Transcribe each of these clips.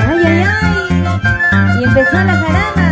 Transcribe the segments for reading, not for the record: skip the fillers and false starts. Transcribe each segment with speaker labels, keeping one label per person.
Speaker 1: Ay, ay, ay. Y empezó la jarana.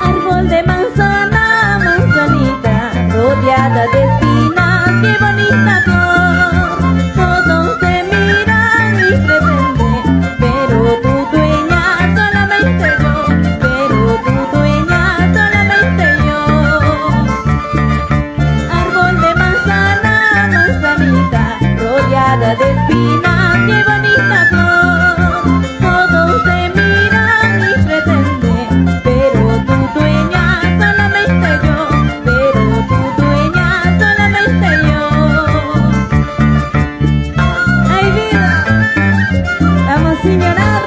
Speaker 1: Árbol de manzana, manzanita, rodeada de espinas, qué bonita flor. Todos te miran y pretenden, pero tu dueña solamente yo, pero tu dueña solamente yo. Árbol de manzana, manzanita, rodeada de espinas, qué bonita flor. Todos te miran y pretenden, pero tu dueña solamente yo, pero tu dueña solamente yo. ¡Ay, vida! Vamos sin llorar.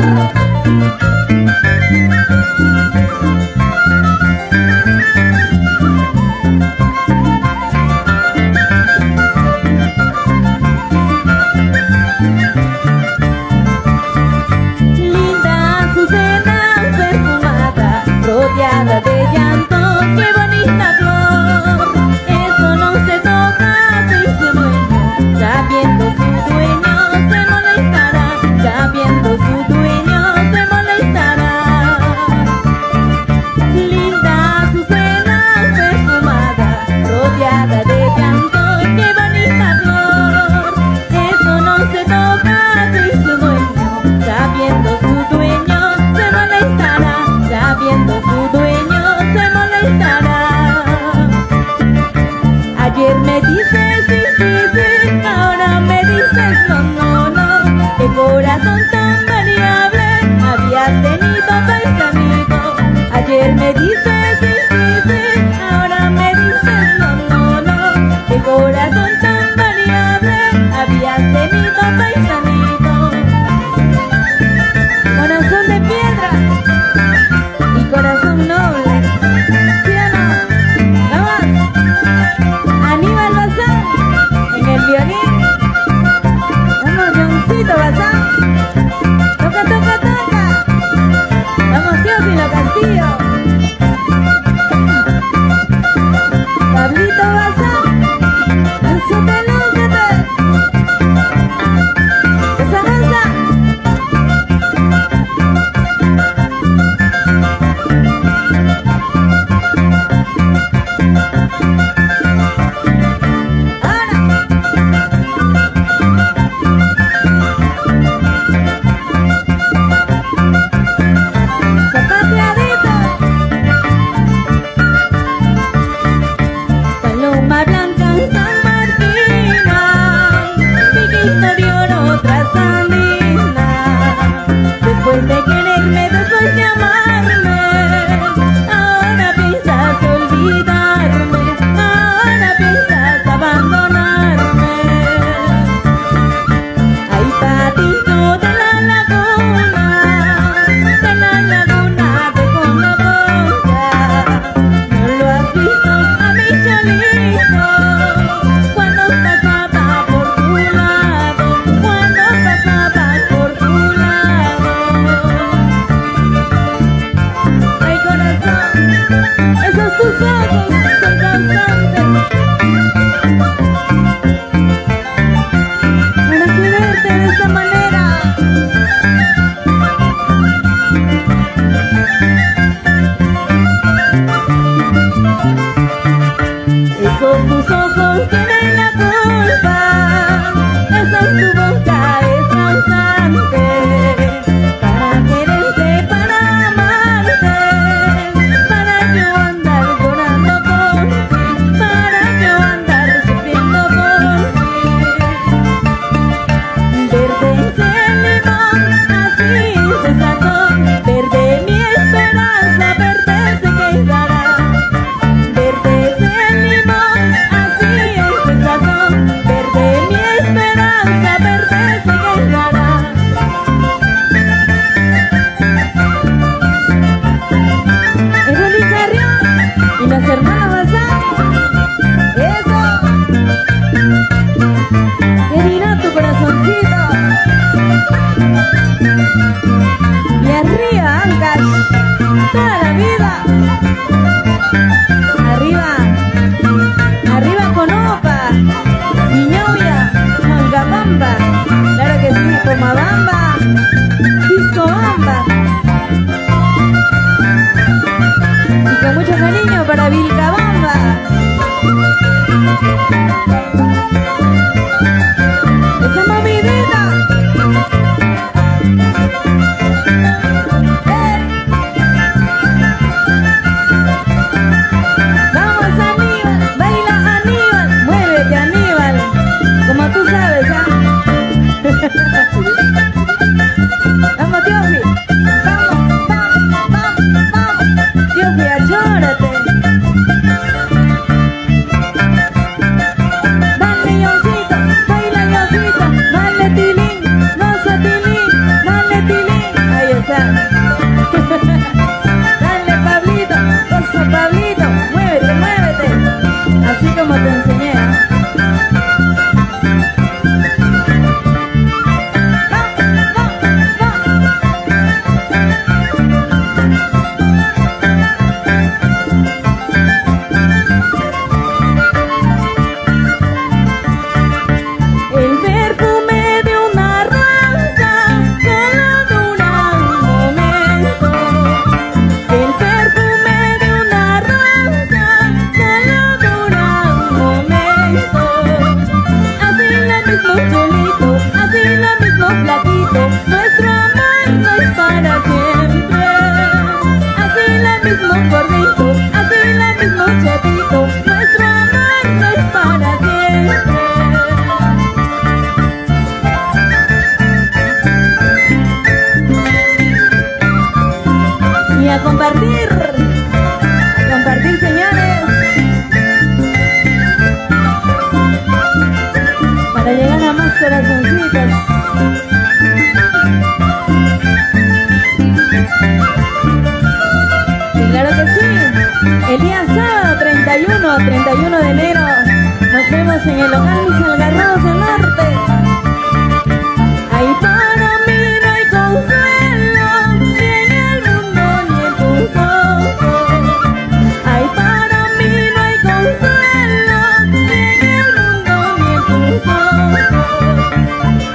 Speaker 1: Linda azucena perfumada, rodeada de llantos, qué bonita flor. Eso no se toca sin su dueño, sabiendo su dueño se molestará, sabiendo su dueño se molestará. Linda azucena perfumada, rodeada de llantos, qué bonita flor. Eso no se toca sin su dueño, sabiendo su dueño se molestará, sabiendo su dueño se molestará. Ayer me dices sí, sí, sí, ahora me dices no, no, no. Qué corazón tan variable habías tenido, paisanito. Ayer me dices sí, sí, sí, ahora me dices no, no, no. Qué corazón tan variable habías tenido, paisanito. Corazón de piedra y corazón noble, ¿sí o no? ¡Vamos! Aníbal Bazán en el violín. Vamos, Johncito Bazán. Toca, toca, toca. Vamos, Teófilo Castillo. Pablito Bazán. Lúcete, lúcete. Esa danza. Paloma blanca en San Martín, Piquito de oro tras andina. Después de quererme, después de amarme, ahora piensas olvidarme, ahora piensas abandonarme. Ay, patito de la laguna de Conaboca, no lo has visto a mi cholito cuando pasaba por tu lado, cuando pasaba por tu lado. Ay, corazón, esos tus ojos son cansantes para quererte de esta manera. Esos tus ojos tienen la culpa, esa es tu boca es causante para quererte, para amarte, para yo andar llorando por ti, para yo andar sufriendo por ti. Verde es el limón, así es el sazón, verde mi esperanza, verde se quedará. Verde es el limón, así es el sazón. Esa movidita. Vamos Aníbal, baila Aníbal, muévete Aníbal, como tú sabes, ¿ah? Vamos Tiofi, vamos, Tiofi, achórate. Dale Yoncito, baila Yoncito, dale Tilín, goza Tilín, dale Tilín, ahí está. Dale Pablito, goza Pablito, muévete, muévete, así como te enseñé, ¿ah? El perfume de una rosa solo dura un momento. El perfume de una rosa solo dura un momento. Así lo mismo Chelito, así lo mismo Flaquito, nuestro amor no es para siempre. Así lo mismo Gordito, así lo mismo Chatito, nuestro amor no es para siempre. Y a compartir señores, para llegar a más corazoncitos. Y claro que sí, el día sábado 31 de enero, nos vemos en el local Mis Algarrobos del Norte. Ahí para mí no hay consuelo, ni en el mundo ni en tus ojos. Ahí para mí no hay consuelo, ni en el mundo ni en tus ojos.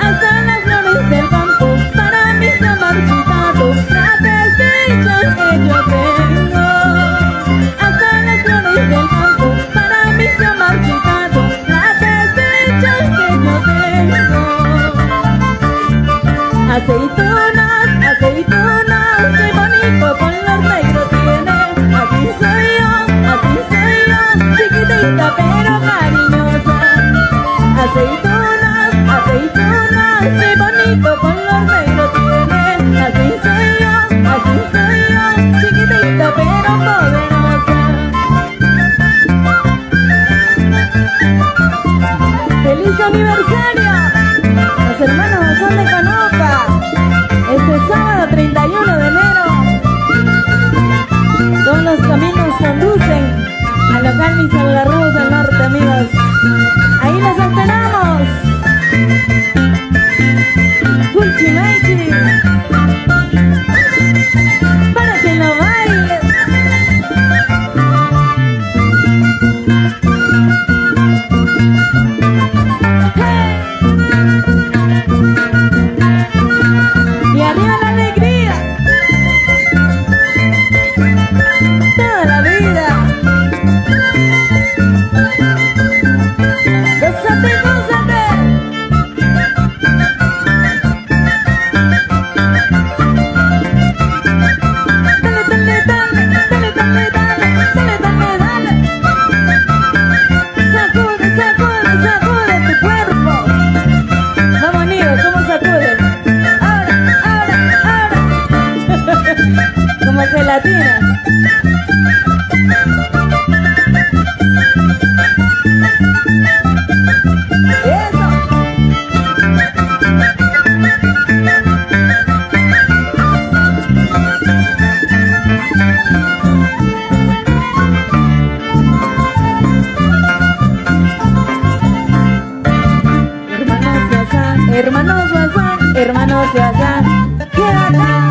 Speaker 1: Hasta las flores del campo para mí se han marchitado, las desdichas que yo tengo. Hasta las flores del campo para mí se han marchitado, las desdichas que yo tengo. Aceitunas, aceitunas, qué bonito color negro tiene. Así soy yo, chiquitita pero cariñosa. Aceitunas, aceitunas, qué bonito color negro tiene. Así soy yo, chiquitita pero poderosa. ¡Feliz aniversario! Los hermanos son de Canoca. Este sábado 31 de enero, todos los caminos conducen al local Mis Algarrobos del Norte, amigos. Ahí los esperamos. Fulchimaiki, para que lo bailes. Y arriba la alegría, toda la vida. Gózate, gózate. Dale, dale, dale, dale, dale, dale, dale, dale, dale. Sacude, sacude, sacude tu cuerpo. Vamos, niños, ¿cómo sacuden? Ahora, ahora, ahora. Como gelatina. Eso. Hermanos Bazán, qué bacán.